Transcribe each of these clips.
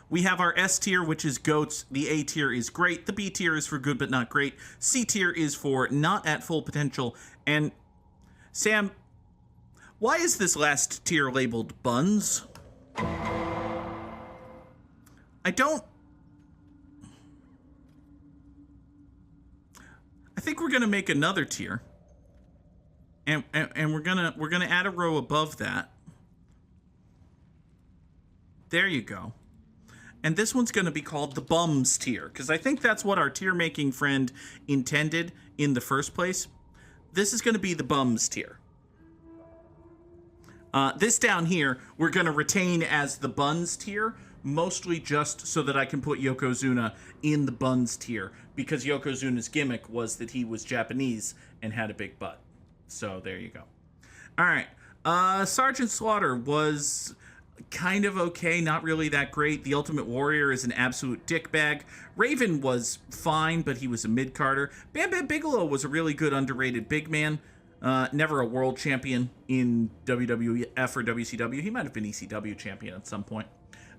We have our S tier, which is goats. The A tier is great. The B tier is for good but not great. C tier is for not at full potential. And Sam, why is this last tier labeled buns? I think we're gonna make another tier, and we're gonna add a row above that. There you go. And this one's gonna be called the bums tier, because I think that's what our tier making friend intended in the first place. This is gonna be the bums tier. This down here, we're gonna retain as the buns tier, mostly just so that I can put Yokozuna in the buns tier, because Yokozuna's gimmick was that he was Japanese and had a big butt. So there you go. All right. Sergeant Slaughter was kind of okay, not really that great. The Ultimate Warrior is an absolute dickbag. Raven was fine, but he was a mid-carder. Bam Bam Bigelow was a really good underrated big man. Never a world champion in WWF or WCW. He might have been ECW champion at some point.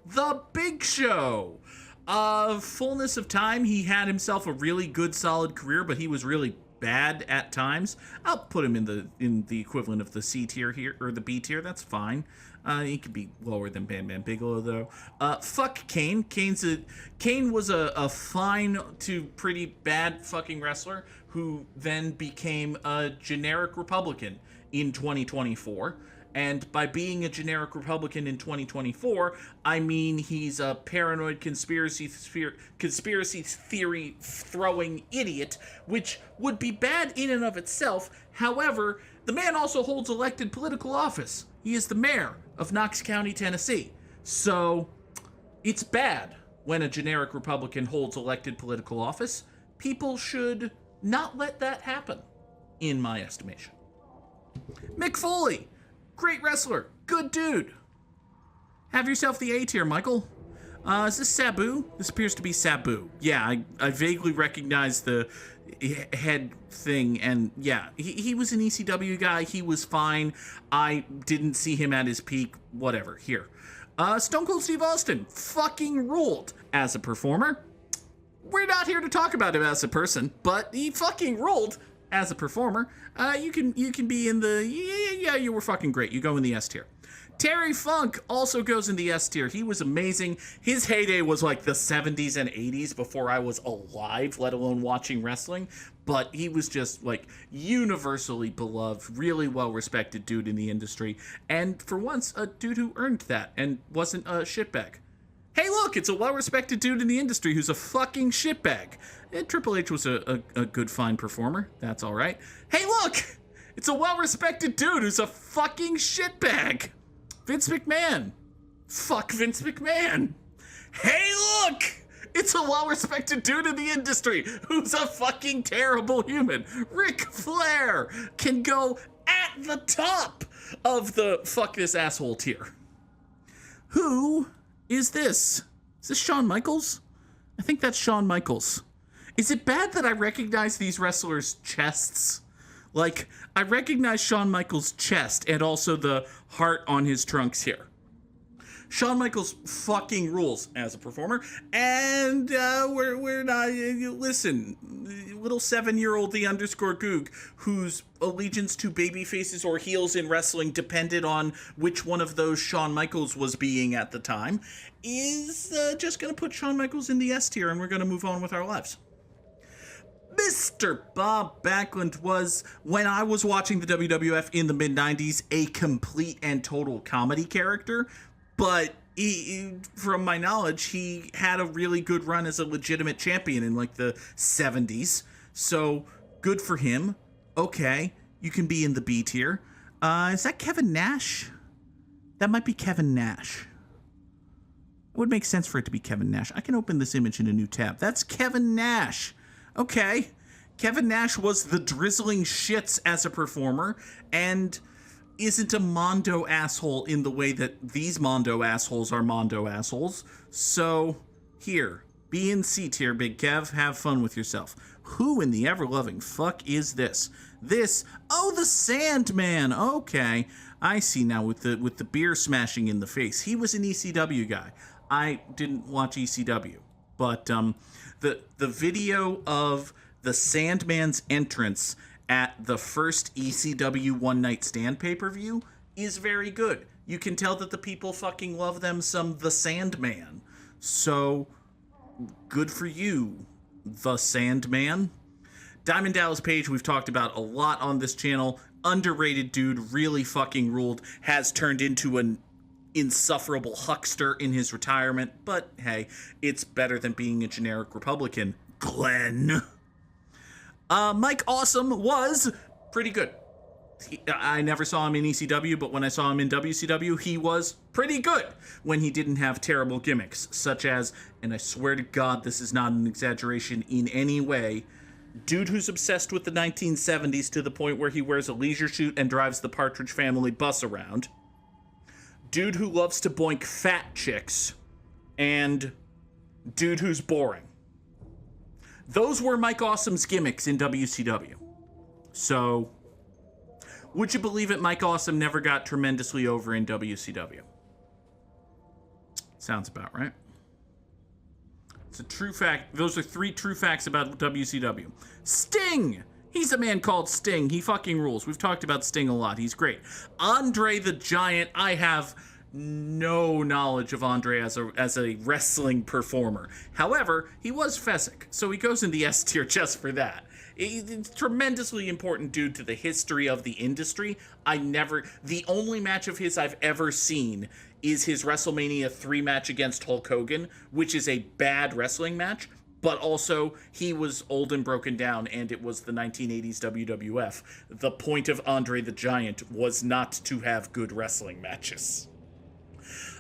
The Big Show. Fullness of time, he had himself a really good, solid career, but he was really bad at times. I'll put him in the equivalent of the C tier here, or the B tier. That's fine. He could be lower than Bam Bam Bigelow, though. Fuck Kane. Kane was a fine to pretty bad fucking wrestler who then became a generic Republican in 2024. And by being a generic Republican in 2024, I mean he's a paranoid conspiracy theory throwing idiot, which would be bad in and of itself. However, the man also holds elected political office. He is the mayor of Knox County, Tennessee. So it's bad when a generic Republican holds elected political office. People should not let that happen, in my estimation. Mick Foley. Great wrestler. Good dude. Have yourself the A tier, Michael. Is this Sabu? This appears to be Sabu. Yeah, I vaguely recognize the head thing, and yeah, he was an ECW guy. He was fine. I didn't see him at his peak. Whatever. Here. Stone Cold Steve Austin fucking ruled as a performer. We're not here to talk about him as a person, but he fucking ruled as a performer. You can be in the, yeah, you were fucking great. You go in the S tier. Terry Funk also goes in the S tier. He was amazing. His heyday was like the 70s and 80s before I was alive, let alone watching wrestling. But he was just like universally beloved, really well-respected dude in the industry. And for once, a dude who earned that and wasn't a shitbag. Hey, look, it's a well-respected dude in the industry who's a fucking shitbag. And Triple H was a good, fine performer. That's all right. Hey, look, it's a well-respected dude who's a fucking shitbag. Vince McMahon. Fuck Vince McMahon. Hey, look, it's a well-respected dude in the industry who's a fucking terrible human. Ric Flair can go at the top of the fuck this asshole tier. Who is this? Is this Shawn Michaels? I think that's Shawn Michaels. Is it bad that I recognize these wrestlers' chests? Like, I recognize Shawn Michaels' chest and also the heart on his trunks here. Shawn Michaels fucking rules as a performer, and we're not, listen, little 7-year-old the_Goog, whose allegiance to baby faces or heels in wrestling depended on which one of those Shawn Michaels was being at the time, is just gonna put Shawn Michaels in the S tier, and we're gonna move on with our lives. Mr. Bob Backlund was, when I was watching the WWF in the mid-90s, a complete and total comedy character. But from my knowledge, he had a really good run as a legitimate champion in like the 70s. So good for him. Okay, you can be in the B tier. Is that Kevin Nash? That might be Kevin Nash. It would make sense for it to be Kevin Nash. I can open this image in a new tab. That's Kevin Nash. Okay. Kevin Nash was the drizzling shits as a performer and isn't a Mondo asshole in the way that these Mondo assholes are Mondo assholes. So, here, B and C tier, Big Kev, have fun with yourself. Who in the ever-loving fuck is this? Oh, the Sandman. Okay, I see now with the beer smashing in the face. He was an ECW guy. I didn't watch ECW, but the video of the Sandman's entrance at the first ECW One Night Stand pay-per-view is very good. You can tell that the people fucking love them some The Sandman. So, good for you, The Sandman. Diamond Dallas Page, we've talked about a lot on this channel. Underrated dude, really fucking ruled. Has turned into an insufferable huckster in his retirement. But, hey, it's better than being a generic Republican. Glenn. Mike Awesome was pretty good. I never saw him in ECW, but when I saw him in WCW, he was pretty good when he didn't have terrible gimmicks, such as, and I swear to God this is not an exaggeration in any way, dude who's obsessed with the 1970s to the point where he wears a leisure suit and drives the Partridge Family bus around, dude who loves to boink fat chicks, and dude who's boring. Those were Mike Awesome's gimmicks in WCW. So, would you believe it, Mike Awesome never got tremendously over in WCW? Sounds about right. It's a true fact. Those are 3 true facts about WCW. Sting! He's a man called Sting. He fucking rules. We've talked about Sting a lot. He's great. Andre the Giant, I have no knowledge of Andre as a wrestling performer. However, he was Fezzik, so he goes in the S tier just for that. He's a tremendously important dude to the history of the industry. The only match of his I've ever seen is his WrestleMania 3 match against Hulk Hogan, which is a bad wrestling match, but also he was old and broken down, and it was the 1980s WWF. The point of Andre the Giant was not to have good wrestling matches.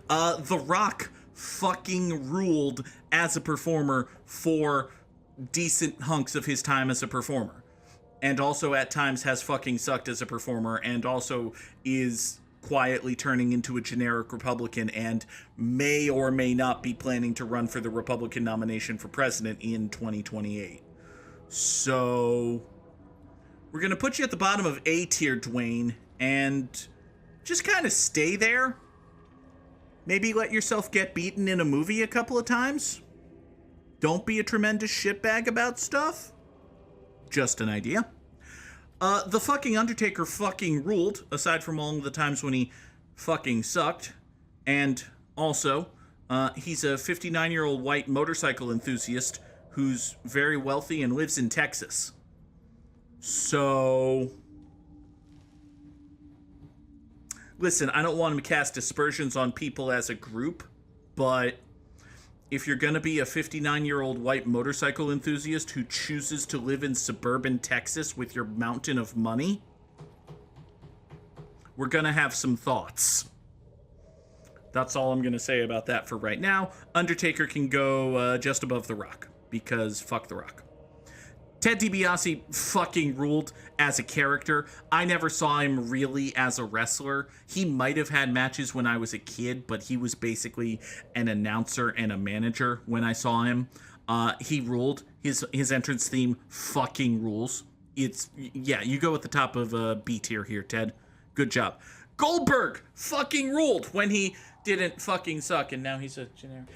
The Rock fucking ruled as a performer for decent hunks of his time as a performer, and also at times has fucking sucked as a performer, and also is quietly turning into a generic Republican and may or may not be planning to run for the Republican nomination for president in 2028. So we're gonna put you at the bottom of A tier, Dwayne, and just kind of stay there. Maybe let yourself get beaten in a movie a couple of times. Don't be a tremendous shitbag about stuff. Just an idea. The fucking Undertaker fucking ruled, aside from all the times when he fucking sucked. And also, he's a 59-year-old white motorcycle enthusiast who's very wealthy and lives in Texas. So, listen, I don't want to cast aspersions on people as a group, but if you're going to be a 59-year-old white motorcycle enthusiast who chooses to live in suburban Texas with your mountain of money, we're going to have some thoughts. That's all I'm going to say about that for right now. Undertaker can go just above The Rock, because fuck The Rock. Ted DiBiase fucking ruled as a character. I never saw him really as a wrestler. He might have had matches when I was a kid, but he was basically an announcer and a manager when I saw him. He ruled. His entrance theme fucking rules. Yeah, you go at the top of B tier here, Ted. Good job. Goldberg fucking ruled when he didn't fucking suck, and now he's a generic.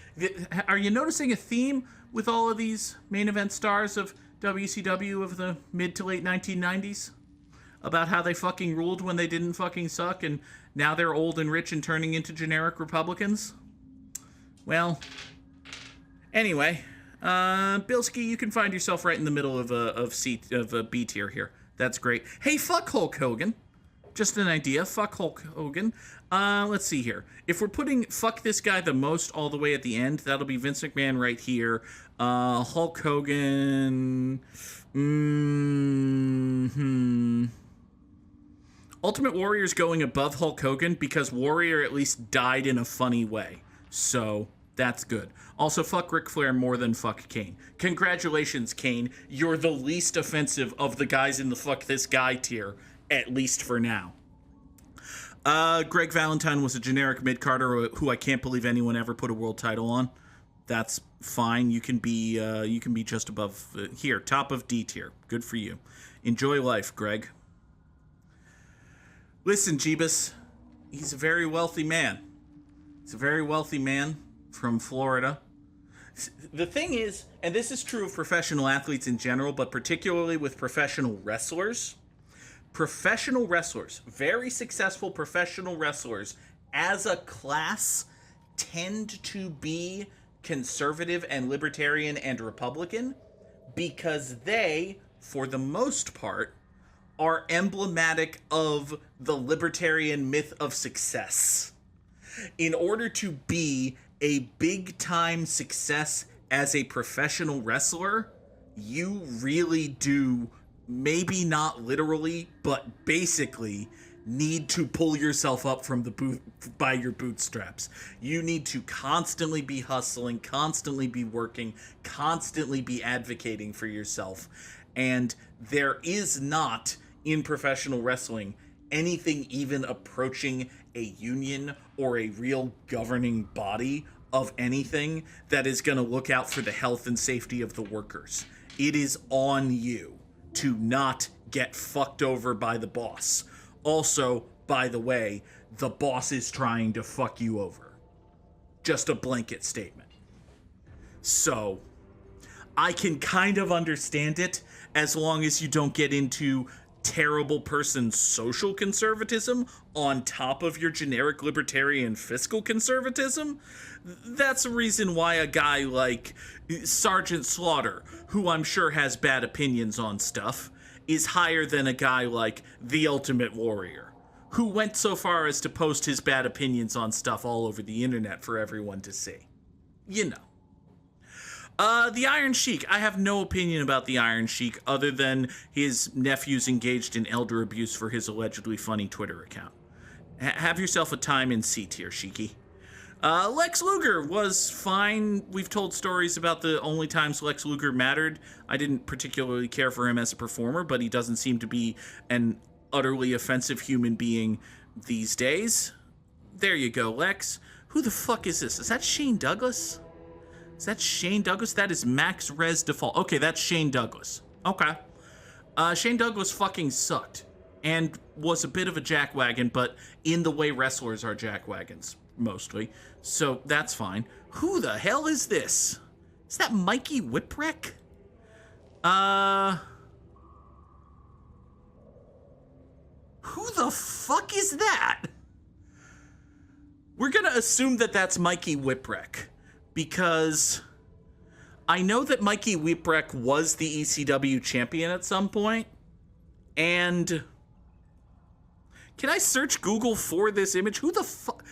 Are you noticing a theme with all of these main event stars of WCW of the mid to late 1990s? About how they fucking ruled when they didn't fucking suck, and now they're old and rich and turning into generic Republicans? Well, anyway, Bilski, you can find yourself right in the middle of B tier here. That's great. Hey, fuck Hulk Hogan. Just an idea. Fuck Hulk Hogan. Let's see here. If we're putting fuck this guy the most all the way at the end, that'll be Vince McMahon right here. Hulk Hogan. Ultimate Warrior's going above Hulk Hogan because Warrior at least died in a funny way. So that's good. Also, fuck Ric Flair more than fuck Kane. Congratulations, Kane. You're the least offensive of the guys in the fuck this guy tier, at least for now. Greg Valentine was a generic mid-carder who I can't believe anyone ever put a world title on. That's fine. You can be just above here, top of D tier. Good for you. Enjoy life, Greg. Listen, Jeebus, he's a very wealthy man. He's a very wealthy man. from Florida. The thing is, and this is true of professional athletes in general, but particularly with professional wrestlers, very successful professional wrestlers, as a class, tend to be conservative and libertarian and Republican because they, for the most part, are emblematic of the libertarian myth of success. In order to be a big-time success as a professional wrestler, you really do, maybe not literally, but basically, need to pull yourself up from the boot by your bootstraps. You need to constantly be hustling, constantly be working, constantly be advocating for yourself. And there is not, in professional wrestling, anything even approaching a union or a real governing body of anything that is going to look out for the health and safety of the workers. It is on you to not get fucked over by the boss. Also, by the way, the boss is trying to fuck you over. Just a blanket statement. So, I can kind of understand it as long as you don't get into terrible person social conservatism on top of your generic libertarian fiscal conservatism. That's a reason why a guy like Sergeant Slaughter, who I'm sure has bad opinions on stuff, is higher than a guy like The Ultimate Warrior, who went so far as to post his bad opinions on stuff all over the internet for everyone to see. You know. The Iron Sheik. I have no opinion about the Iron Sheik other than his nephew's engaged in elder abuse for his allegedly funny Twitter account. Have yourself a time in C tier, Sheiky. Lex Luger was fine. We've told stories about the only times Lex Luger mattered. I didn't particularly care for him as a performer, but he doesn't seem to be an utterly offensive human being these days. There you go, Lex. Who the fuck is this? Is that Shane Douglas? Is that Shane Douglas? That is Max Rez Default. Okay, that's Shane Douglas. Okay. Shane Douglas fucking sucked and was a bit of a jackwagon, but in the way wrestlers are jackwagons, mostly. So that's fine. Who the hell is this? Is that Mikey Whipwreck? Who the fuck is that? We're gonna assume that that's Mikey Whipwreck, because I know that Mikey Whipwreck was the ECW champion at some point, and can I search Google for this image? Who the fuck?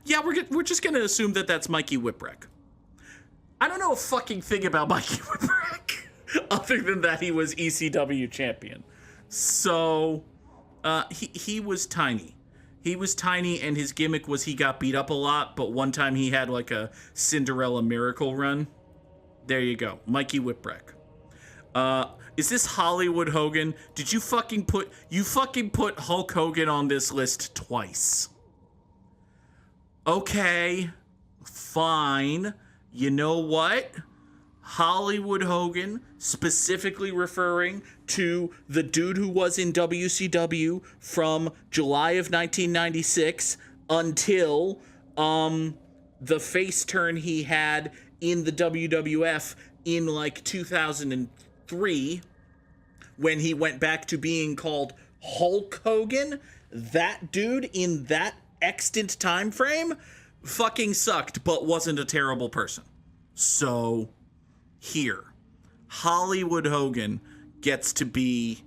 Yeah, we're just gonna assume that that's Mikey Whipwreck. I don't know a fucking thing about Mikey Whipwreck other than that he was ECW champion. So, he was tiny. He was tiny, and his gimmick was he got beat up a lot, but one time he had like a Cinderella miracle run. There you go. Mikey Whipwreck. Is this Hollywood Hogan? Did you fucking put Hulk Hogan on this list twice? Okay, fine. You know what? Hollywood Hogan, specifically referring to the dude who was in WCW from July of 1996 until the face turn he had in the WWF in like 2003 when he went back to being called Hulk Hogan. That dude in that extant time frame fucking sucked, but wasn't a terrible person. So here, Hollywood Hogan gets to be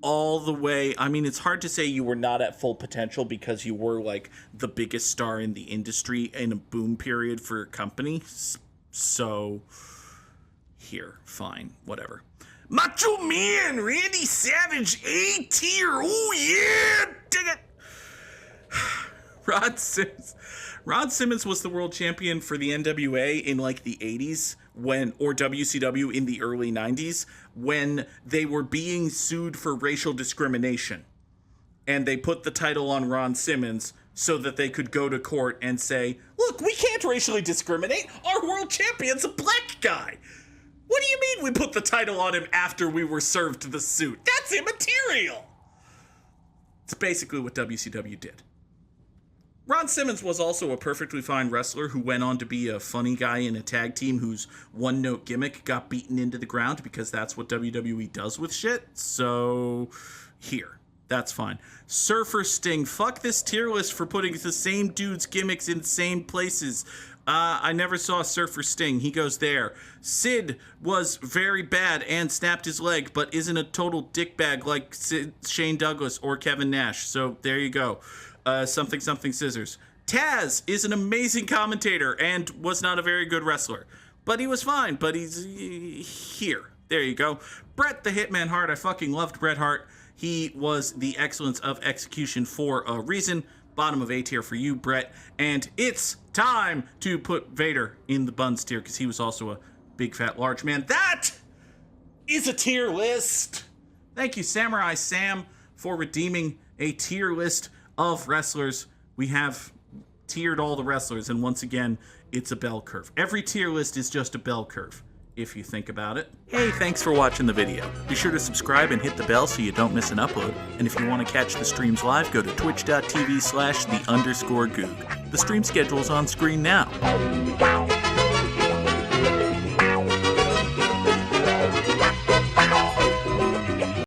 all the way. I mean, it's hard to say you were not at full potential because you were like the biggest star in the industry in a boom period for a company. So here, fine, whatever. Macho Man, Randy Savage, A tier. Oh yeah, dig it. Rod Simmons was the world champion for the NWA in like the 80s or WCW in the early 90s when they were being sued for racial discrimination. And they put the title on Ron Simmons so that they could go to court and say, look, we can't racially discriminate. Our world champion's a black guy. What do you mean we put the title on him after we were served the suit? That's immaterial. It's basically what WCW did. Ron Simmons was also a perfectly fine wrestler who went on to be a funny guy in a tag team whose one-note gimmick got beaten into the ground because that's what WWE does with shit. So, here. That's fine. Surfer Sting. Fuck this tier list for putting the same dude's gimmicks in the same places. I never saw Surfer Sting. He goes there. Sid was very bad and snapped his leg, but isn't a total dickbag like Shane Douglas or Kevin Nash. So, there you go. Something scissors. Taz is an amazing commentator and was not a very good wrestler, but he was fine. But he's here. There you go. Bret the Hitman Hart. I fucking loved Bret Hart. He was the excellence of execution for a reason. Bottom of A tier for you, Bret. And it's time to put Vader in the buns tier because he was also a big fat large man. That is a tier list. Thank you, Samurai Sam, for redeeming a tier list of wrestlers. We have tiered all the wrestlers, and once again, it's a bell curve. Every tier list is just a bell curve, if you think about it. Hey, thanks for watching the video. Be sure to subscribe and hit the bell so you don't miss an upload. And if you want to catch the streams live, go to twitch.tv/the_Goog. The stream schedule's on screen now.